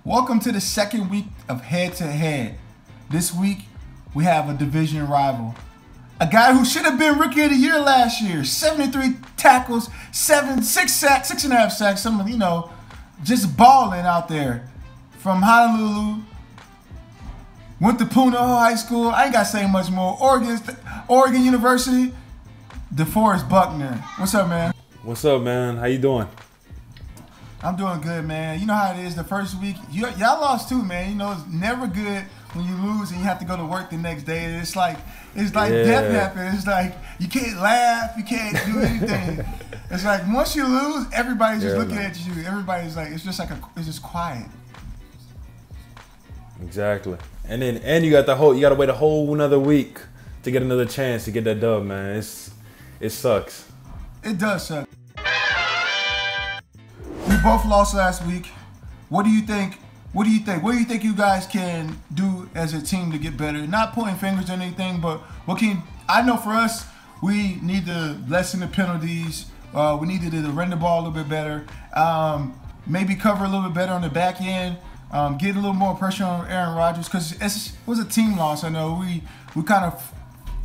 Welcome to the second week of Head to Head. This week, we have a division rival. A guy who should have been Rookie of the Year last year. 73 tackles, 6 sacks, 6.5 sacks. Just balling out there. From Honolulu, went to Puna High School. I ain't got to say much more. Oregon University, DeForest Buckner. What's up, man? What's up, man? How you doing? I'm doing good, man. You know how it is. The first week, y'all lost too, man. You know, it's never good when you lose and you have to go to work the next day. It's like death happens. It's like you can't laugh, you can't do anything. It's like once you lose, everybody's just looking at you. Everybody's like, it's just quiet. Exactly. And you got to wait a whole another week to get another chance to get that dub, man. It sucks. It does suck. We both lost last week. What do you think? What do you think you guys can do as a team to get better? Not pointing fingers or anything, but I know for us, we need to lessen the penalties. We needed to run the ball a little bit better. Maybe cover a little bit better on the back end. Get a little more pressure on Aaron Rodgers because it was a team loss. I know we kind of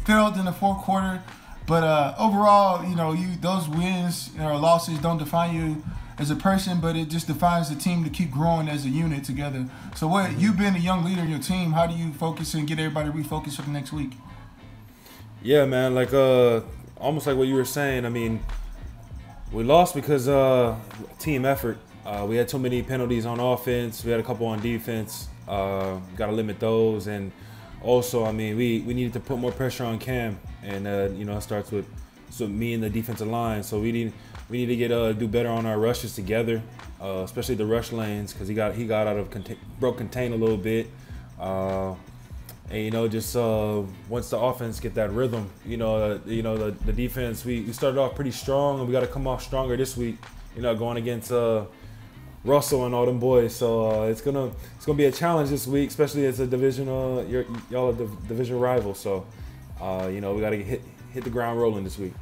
failed in the fourth quarter, but overall, those wins or losses don't define you as a person, but it just defines the team to keep growing as a unit together. So you've been a young leader in your team. How do you focus and get everybody refocused for the next week? Yeah, man, almost like what you were saying. I mean, we lost because team effort. We had too many penalties on offense. We had a couple on defense. Got to limit those. And also, I mean, we needed to put more pressure on Cam. And, it starts with me and the defensive line. So we need to do better on our rushes together, especially the rush lanes, because he got out of broke contain a little bit. And once the offense get that rhythm, the defense, we started off pretty strong, and we got to come off stronger this week. Going against Russell and all them boys. So it's gonna be a challenge this week, especially as a division. Y'all are the division rival, so we got to hit the ground rolling this week.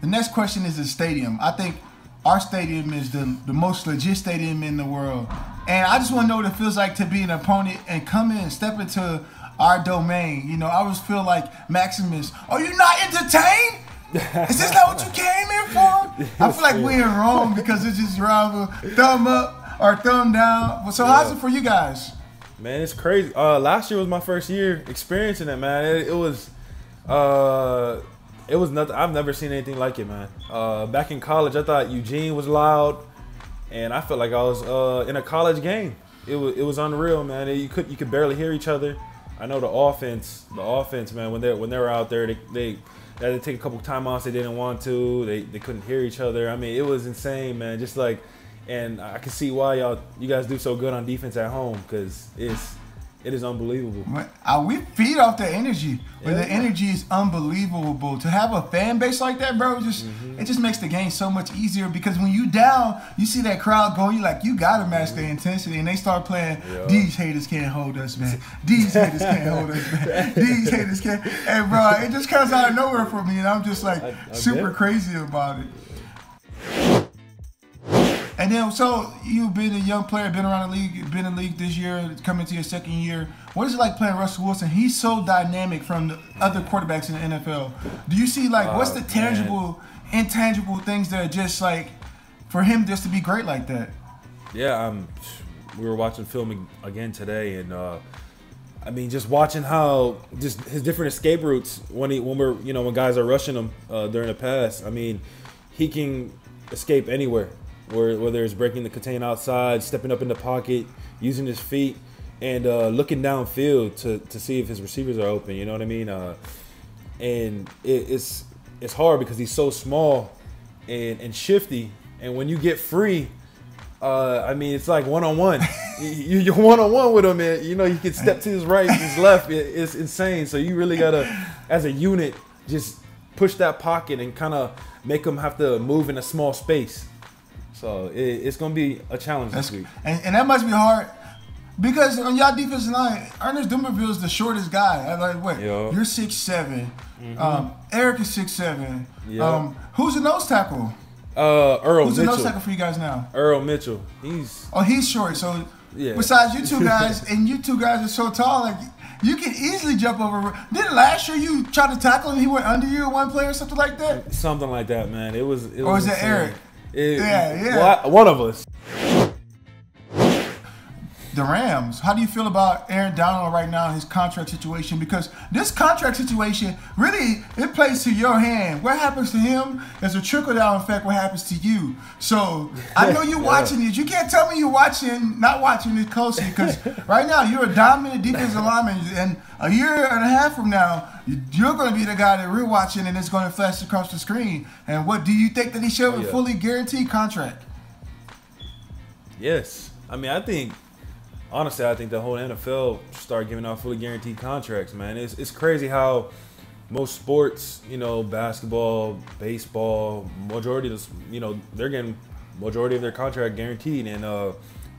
The next question is the stadium. I think our stadium is the most legit stadium in the world. And I just want to know what it feels like to be an opponent and come in and step into our domain. I always feel like Maximus, are you not entertained? Is this not what you came in for? I feel like we're in Rome because it's just rather thumb up or thumb down. So how's it for you guys? Man, it's crazy. Last year was my first year experiencing it, man. It was nothing. I've never seen anything like it, man. Back in college, I thought Eugene was loud, and I felt like I was in a college game. It was unreal, man. You could barely hear each other. I know the offense, man. When they were out there, they had to take a couple timeouts. They didn't want to. They couldn't hear each other. I mean, it was insane, man. And I can see why you guys do so good on defense at home, because it is unbelievable. We feed off the energy, but the energy is unbelievable. To have a fan base like that, bro, it just makes the game so much easier, because when you down, you see that crowd going, you gotta match the intensity, and they start playing, these haters can't hold us, man. These haters can't hold us, man. These haters can't. And bro, it just comes out of nowhere for me, and I'm just super crazy about it. And then, so you've been a young player, been around the league, been in the league this year, coming to your second year. What is it like playing Russell Wilson? He's so dynamic from the other quarterbacks in the NFL. Do you see, what's the tangible, intangible things that are just for him just to be great like that? Yeah, we were watching film again today, and I mean, just watching how just his different escape routes when guys are rushing him during the pass. I mean, he can escape anywhere. Whether it's breaking the contain outside, stepping up in the pocket, using his feet, and looking downfield to see if his receivers are open. You know what I mean? And it's hard because he's so small and shifty. And when you get free, I mean, it's like one-on-one. You're one-on-one with him, and you can step to his right, his left. It's insane. So you really gotta, as a unit, just push that pocket and kind of make him have to move in a small space. So it's going to be a challenge this week. And that must be hard because on y'all defensive line, Ernest Dumerville is the shortest guy. You're 6'7". Eric is 6'7". Who's the nose tackle? Earl Who's Mitchell. the nose tackle for you guys now? Earl Mitchell. He's short. So Yeah. besides you two guys, and you two guys are so tall, like you can easily jump over. Didn't last year you tried to tackle him? He went under you at one play or something like that. Something like that, man. It was. Or was it insane. Eric? Yeah. One of us. The Rams. How do you feel about Aaron Donald right now, his contract situation? Because this contract situation, really, it plays to your hand. What happens to him is a trickle-down effect what happens to you. So, I know you're watching it. You can't tell me you're not watching it closely, because right now, you're a dominant defensive lineman, and a year and a half from now, you're going to be the guy that we're watching, and it's going to flash across the screen. And what do you think that he should have a fully guaranteed contract? Yes. I mean, honestly, I think the whole NFL should start giving out fully guaranteed contracts, man. It's crazy how most sports, basketball, baseball, majority of they're getting majority of their contract guaranteed. And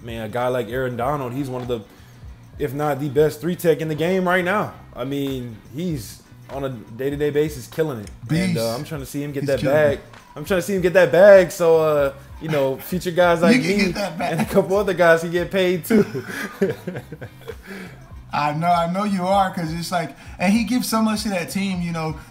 man, a guy like Aaron Donald, he's one of the, if not the best 3-tech in the game right now. I mean, he's on a day-to-day basis killing it. Beast. And I'm trying to see him get that bag. I'm trying to see him get that bag, so future guys like me and a couple other guys can get paid too. I know you are, because it's like, and he gives so much to that team.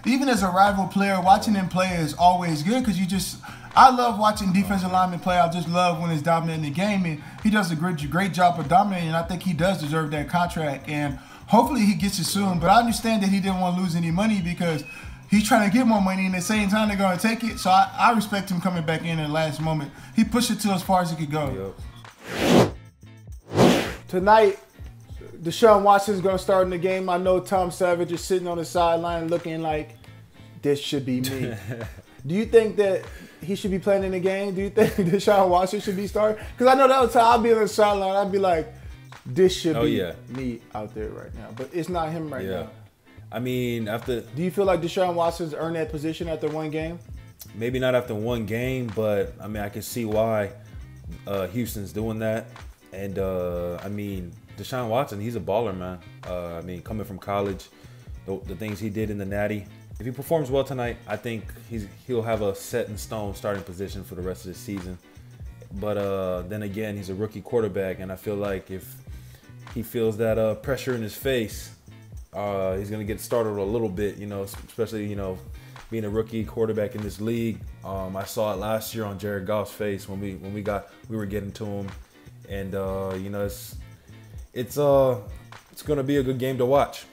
Even as a rival player, watching him play is always good, because I love watching defensive linemen play. I just love when it's dominating the game, and he does a great job of dominating. And I think he does deserve that contract, and hopefully he gets it soon. But I understand that he didn't want to lose any money, because he's trying to get more money, and at the same time, they're going to take it. So I respect him coming back in at the last moment. He pushed it to as far as he could go. Yep. Tonight, Deshaun Watson is going to start in the game. I know Tom Savage is sitting on the sideline looking like, this should be me. Do you think that he should be playing in the game? Do you think Deshaun Watson should be starting? Because I know that was how I'd be on the sideline. I'd be like, this should be me out there right now. But it's not him right now. I mean, do you feel like Deshaun Watson's earned that position after one game? Maybe not after one game, but I mean, I can see why Houston's doing that. And I mean, Deshaun Watson, he's a baller, man. I mean, coming from college, the things he did in the Natty. If he performs well tonight, I think he'll have a set in stone starting position for the rest of the season. But then again, he's a rookie quarterback, and I feel like if he feels that pressure in his face, he's going to get startled a little bit, especially, being a rookie quarterback in this league. I saw it last year on Jared Goff's face when we were getting to him. And, it's going to be a good game to watch.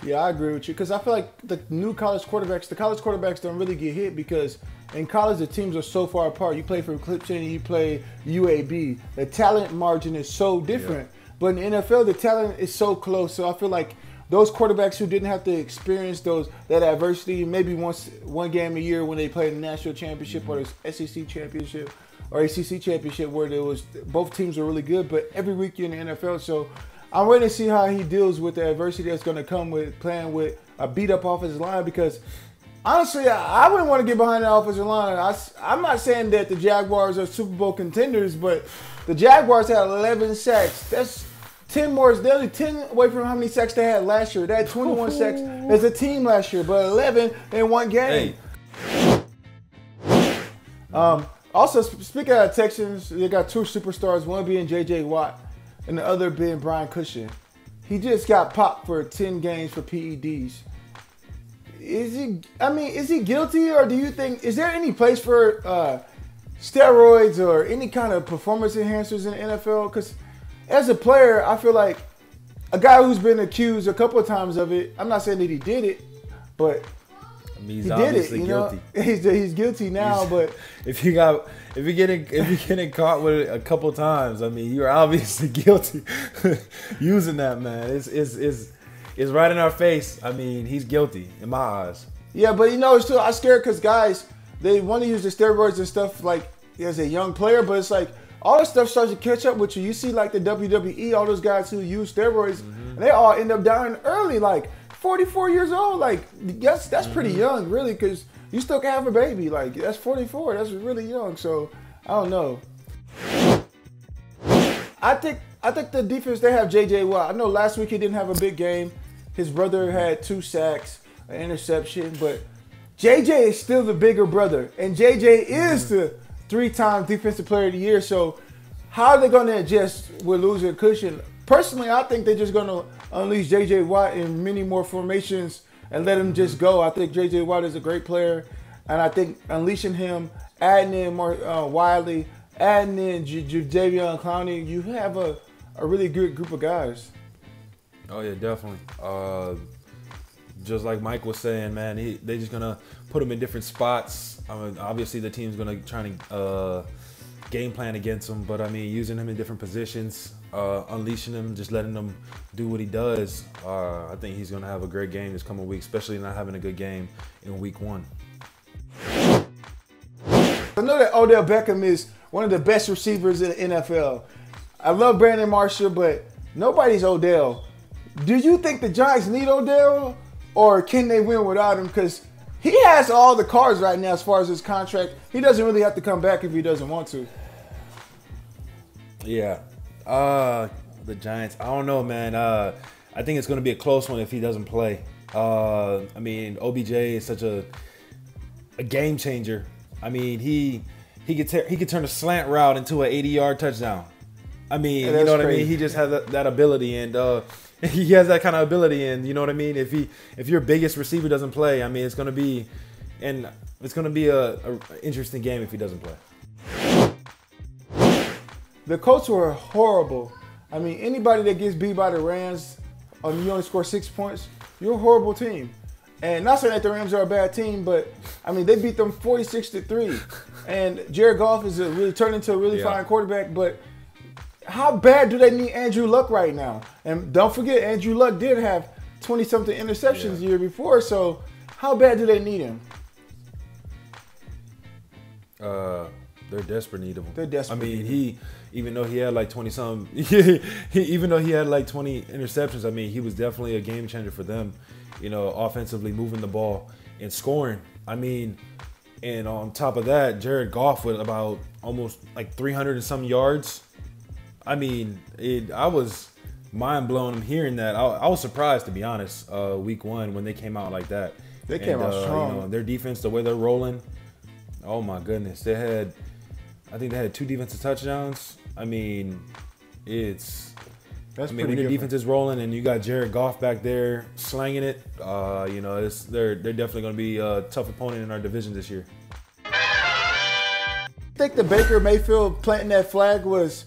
Yeah, I agree with you, because I feel like the college quarterbacks don't really get hit, because in college the teams are so far apart. You play for Clipson, you play UAB. The talent margin is so different. Yeah. But in the NFL, the talent is so close. So I feel like those quarterbacks who didn't have to experience that adversity, maybe one game a year when they played the national championship or the SEC championship or ACC championship, where there was both teams were really good, but every week you're in the NFL. So I'm waiting to see how he deals with the adversity that's going to come with playing with a beat-up offensive line, because honestly, I wouldn't want to get behind the offensive line. I'm not saying that the Jaguars are Super Bowl contenders, but the Jaguars had 11 sacks. That's 10 more. They're only 10 away from how many sacks they had last year. They had 21 sacks as a team last year, but 11 in one game. Hey. Also, speaking of Texans, they got two superstars, one being J.J. Watt and the other being Brian Cushing. He just got popped for 10 games for PEDs. Is he guilty, or do you think, is there any place for steroids or any kind of performance enhancers in the NFL? Because as a player, I feel like a guy who's been accused a couple of times of it, I'm not saying that he did it, but he's he obviously did it. guilty. He's guilty now, but if you're getting caught with it a couple times, I mean, you're obviously guilty using that, man. It's right in our face. I mean, he's guilty in my eyes. Yeah, but it's still, I'm scared because guys, they want to use the steroids and stuff like as a young player, but it's like all this stuff starts to catch up with you. You see like the WWE, all those guys who use steroids, and they all end up dying early, like 44 years old. Like, that's pretty young, really, because you still can have a baby. Like, that's 44. That's really young. So, I don't know. I think the defense, they have J.J. Watt. I know last week he didn't have a big game. His brother had 2 sacks, an interception, but JJ is still the bigger brother, and JJ is the 3-time Defensive Player of the Year. So how are they going to adjust with losing Cushing? Personally, I think they're just going to unleash J.J. Watt in many more formations and let him just go. I think J.J. Watt is a great player, and I think unleashing him, adding in more Wiley, adding in Jadeveon Clowney, you have a really good group of guys. Oh, yeah, definitely. Just like Mike was saying, man, they're just going to put him in different spots. I mean, obviously, the team's going to try to game plan against him, but I mean, using him in different positions, unleashing him, just letting him do what he does. I think he's going to have a great game this coming week, especially not having a good game in week 1. I know that Odell Beckham is one of the best receivers in the NFL. I love Brandon Marshall, but nobody's Odell. Do you think the Giants need Odell, or can they win without him? Because he has all the cards right now as far as his contract. He doesn't really have to come back if he doesn't want to. Yeah. The Giants, I don't know, man. I think it's going to be a close one if he doesn't play. I mean, OBJ is such a game changer. I mean, he could turn a slant route into an 80-yard touchdown. I mean, Yeah, you know what crazy. I mean? He just has that ability, and he has that kind of ability, and you know what I mean? If your biggest receiver doesn't play, I mean, it's going to be a interesting game if he doesn't play. The Colts were horrible. I mean, anybody that gets beat by the Rams, you only score 6 points, you're a horrible team. And not saying that the Rams are a bad team, but I mean, they beat them 46-3. And Jared Goff is really turned into a really fine quarterback. But how bad do they need Andrew Luck right now? And don't forget, Andrew Luck did have 20-something interceptions the year before. So how bad do they need him? They're desperate need of him. They're desperate. I mean, even though he had like 20-some, even though he had like 20 interceptions, I mean, he was definitely a game changer for them. You know, offensively moving the ball and scoring. I mean, and on top of that, Jared Goff with about almost like 300 and some yards. I mean, I was mind blown hearing that. I was surprised, to be honest, week 1 when they came out like that. They came out strong. You know, their defense, the way they're rolling. Oh my goodness, I think they had 2 defensive touchdowns. I mean, That's when pretty your good. defense is rolling and you got Jared Goff back there slanging it, you know, they're definitely going to be a tough opponent in our division this year. I think the Baker Mayfield planting that flag was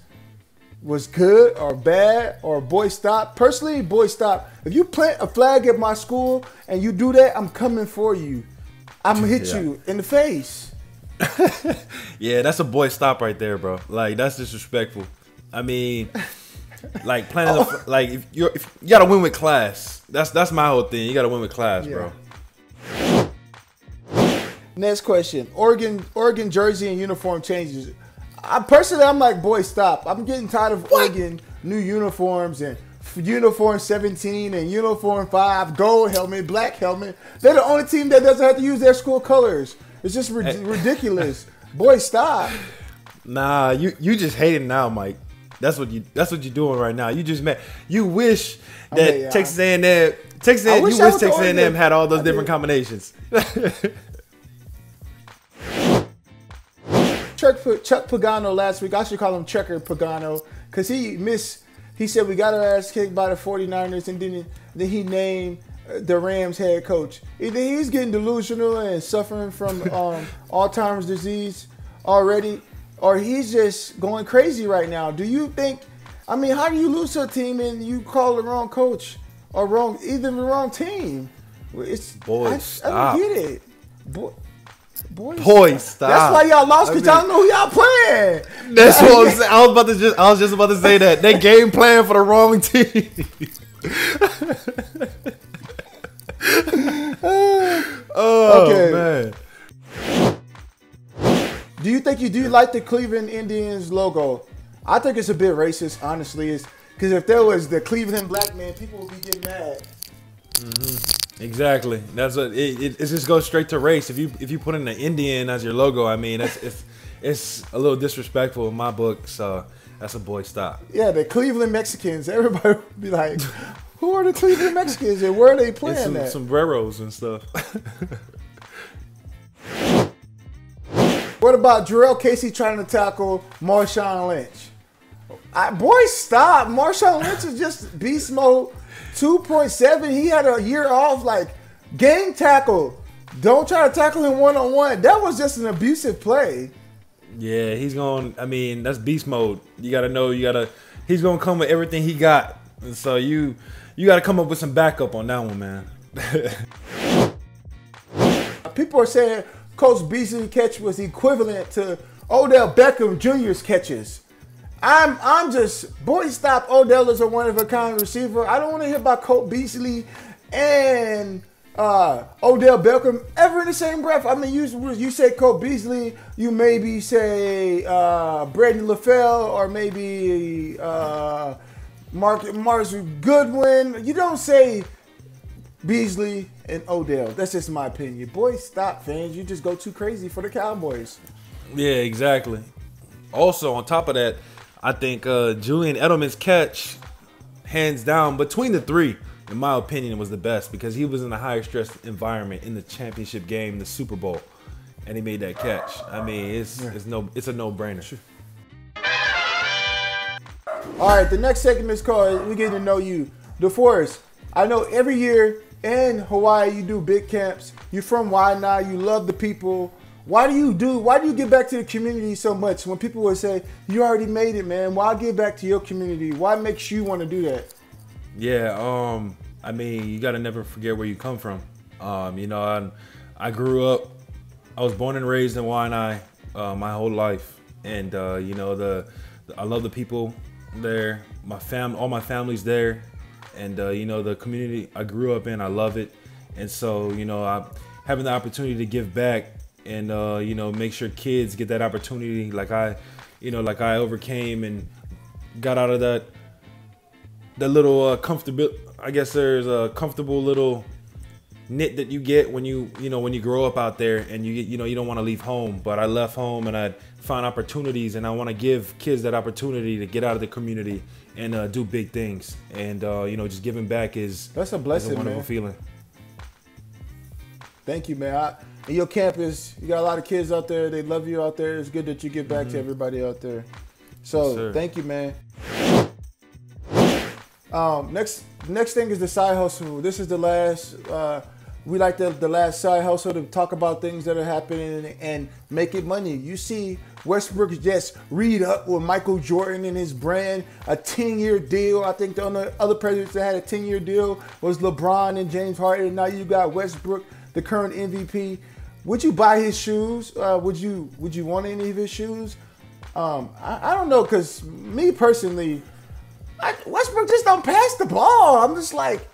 good or bad or boy stop. Personally, boy stop. If you plant a flag at my school and you do that, I'm coming for you. I'm gonna hit you in the face. Yeah, that's a boy stop right there, bro. Like, that's disrespectful. I mean, like planning like if you gotta win with class. That's my whole thing. You gotta win with class, bro. Next question. Oregon jersey and uniform changes. I'm like, boy, stop. I'm getting tired of Oregon new uniforms and uniform 17 and uniform 5, gold helmet, black helmet. They're the only team that doesn't have to use their school colors. It's just ridiculous. Boy, stop. Nah, you just hating now, Mike. That's what you're doing right now. You wish that Texas A&M you wish Texas A&M had all those different combinations. Chuck Pagano last week, I should call him Checker Pagano, because he said we got our ass kicked by the 49ers, and then he named the Rams head coach. Either he's getting delusional and suffering from Alzheimer's disease already, or he's just going crazy right now. Do you think, I mean, how do you lose to a team and you call the wrong coach or either the wrong team? Stop. I don't get it. Boy, stop. That's why y'all lost, because y'all know who y'all playing. That's what I'm saying. I was just about to say that. They game plan for the wrong team. Okay. Man. Do you think you do like the Cleveland Indians logo? I think it's a bit racist, honestly. It's because if there was the Cleveland black man, people would be getting mad. Mm-hmm. Exactly. That's it just goes straight to race. If you put in the Indian as your logo, I mean, it's a little disrespectful in my book. So that's a boy stop. Yeah, the Cleveland Mexicans. Everybody would be like, "Who are the Cleveland Mexicans and where are they playing at?" Sombreros and stuff. What about Darrell Casey trying to tackle Marshawn Lynch? Boy, stop. Marshawn Lynch is just beast mode 2.7. He had a year off, like, game tackle. Don't try to tackle him one-on-one. That was just an abusive play. Yeah, he's going. I mean, that's beast mode. You got to know. He's going to come with everything he got. And so you got to come up with some backup on that one, man. People are saying Coach Beasley's catch was equivalent to Odell Beckham Jr.'s catches. I'm just, boy, stop. Odell is a one-of-a-kind receiver. I don't want to hear about Coach Beasley and Odell Beckham ever in the same breath. I mean, you say Coach Beasley, you maybe say Brandon LaFell or maybe Marcus Goodwin. You don't say Beasley and Odell. That's just my opinion. Boy, stop, fans. You just go too crazy for the Cowboys. Yeah, exactly. Also, on top of that, I think Julian Edelman's catch, hands down, between the three, in my opinion, was the best because he was in a higher stress environment in the championship game, the Super Bowl, and he made that catch. I mean, it's a no-brainer. Sure. All right, the next segment is called "We Getting to Know You." DeForest, I know every year in Hawaii you do big camps. You're from Waianae. You love the people. Why do you get back to the community so much? When people would say, "You already made it, man. Why give back to your community? Why makes you want to do that?" Yeah, I mean, you got to never forget where you come from. You know, I grew up, I was born and raised in Waianae my whole life. And, you know, I love the people there, all my family's there. And, you know, the community I grew up in, I love it. And so, you know, having the opportunity to give back and, you know, make sure kids get that opportunity like I overcame and got out of that little comfortable, I guess there's a comfortable little knit that you get when you grow up out there and you don't want to leave home. But I left home and I found opportunities, and I want to give kids that opportunity to get out of the community and do big things. And you know, just giving back that's a blessing, a wonderful feeling. Thank you, man. In your campus, you got a lot of kids out there. They love you out there. It's good that you give back to everybody out there. So yes, thank you, man. Next thing is the side hustle. This is the last. We like the last side hustle to talk about things that are happening and making money. You see, Westbrook just read up with Michael Jordan and his brand, a 10-year deal. I think the only other presidents that had a 10-year deal was LeBron and James Harden. Now you got Westbrook, the current MVP. Would you buy his shoes? Would you want any of his shoes? I don't know, because me personally, Westbrook just don't pass the ball. I'm just like,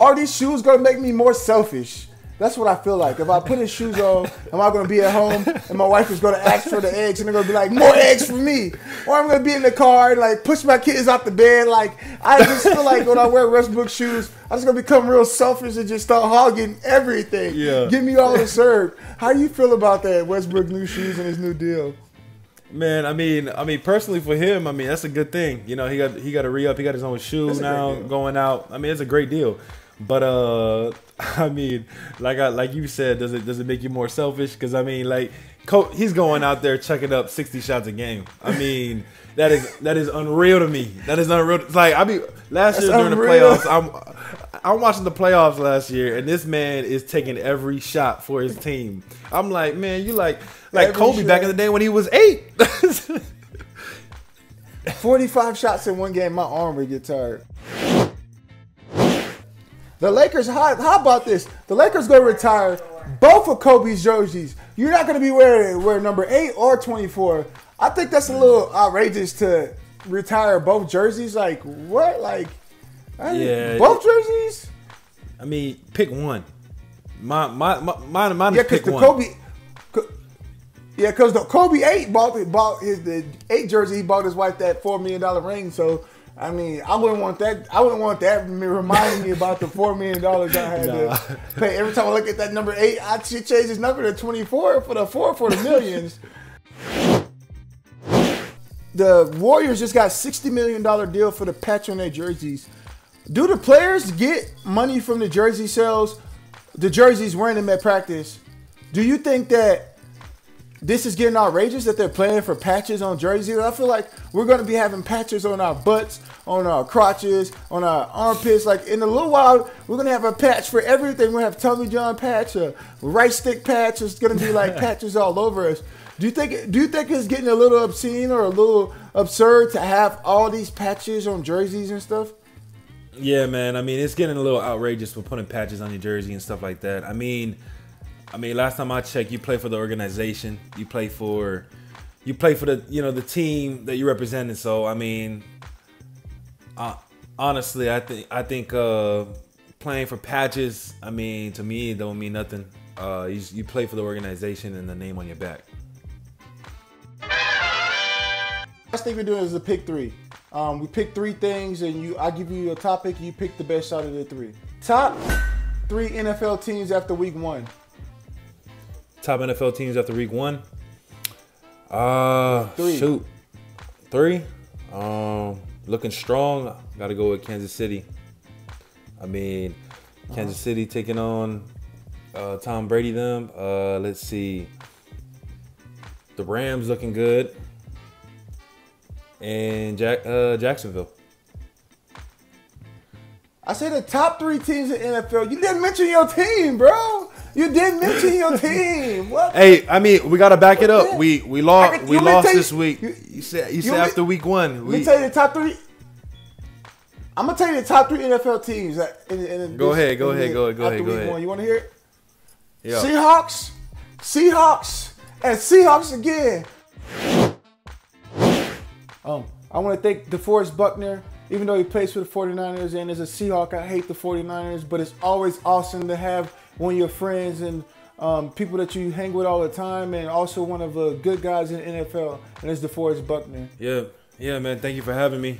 are these shoes going to make me more selfish? That's what I feel like. If I put his shoes on, am I going to be at home and my wife is going to ask for the eggs and they're going to be like, more eggs for me? Or I'm going to be in the car and like push my kids out the bed. Like, I just feel like when I wear Westbrook shoes, I'm just going to become real selfish and just start hogging everything. Yeah. Give me all the serve. How do you feel about that, Westbrook new shoes and his new deal? Man, I mean, personally for him, I mean, that's a good thing. You know, he got to re-up. He got his own shoe now going out. I mean, it's a great deal. But I mean, like you said, does it make you more selfish? Because I mean, like, he's going out there chucking up 60 shots a game. I mean, that is unreal to me. That is unreal. It's like, I mean, last year during the playoffs, I'm watching the playoffs last year, and this man is taking every shot for his team. I'm like, man, you like Kobe back in the day when he was 8. 45 shots in one game, my arm would get tired. The Lakers, how about this? The Lakers going to retire both of Kobe's jerseys. You're not going to be wearing number 8 or 24. I think that's a little outrageous to retire both jerseys. Like, what? Like, both jerseys? I mean, pick one. Mine is pick one. Because the Kobe 8 bought the 8 jersey. He bought his wife that $4 million ring. So, I mean, I wouldn't want that. I wouldn't want that reminding me about the $4 million I had to pay. Every time I look at that number 8, I should change his number to 24 for the millions. The Warriors just got $60 million deal for the patch on their jerseys. Do the players get money from the jersey sales? The jerseys wearing them at practice. Do you think that this is getting outrageous that they're playing for patches on jerseys? I feel like we're going to be having patches on our butts, on our crotches, on our armpits. Like in a little while, we're going to have a patch for everything. We're going to have Tommy John patch, a right stick patch. It's going to be like patches all over us. Do you think it's getting a little obscene or a little absurd to have all these patches on jerseys and stuff? Yeah, man. I mean, it's getting a little outrageous for putting patches on your jersey and stuff like that. I mean, last time I checked, you play for the organization. You play for the, you know, the team that you're representing. So, I mean, honestly, I think playing for patches, I mean, to me, it don't mean nothing. You play for the organization and the name on your back. Last thing we're doing is the pick three. We pick three things, and I give you a topic. You pick the best out of the three. Top 3 NFL teams after week 1. Top NFL teams after week 1. 3. Shoot. 3. Looking strong. Got to go with Kansas City. I mean, Kansas City taking on Tom Brady them. Let's see. The Rams looking good. And Jacksonville. I said the top 3 teams in NFL. You didn't mention your team, bro. You didn't mention your team. What? Hey, I mean, we gotta back it up. We lost this week. You said after week 1. Let me tell you the top 3. I'm gonna tell you the top 3 NFL teams. Go ahead. You want to hear it? Yeah. Seahawks, and Seahawks again. I want to thank DeForest Buckner. Even though he plays for the 49ers and is a Seahawk, I hate the 49ers, but it's always awesome to have one of your friends and people that you hang with all the time, and also one of the good guys in the NFL, and it's DeForest Buckner. Yeah, man. Thank you for having me.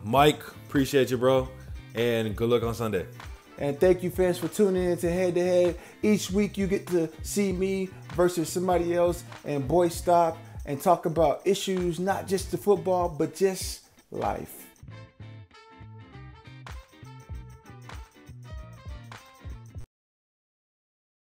Mike, appreciate you, bro. And good luck on Sunday. And thank you, fans, for tuning in to Head to Head. Each week you get to see me versus somebody else and boy stop and talk about issues, not just the football, but just life.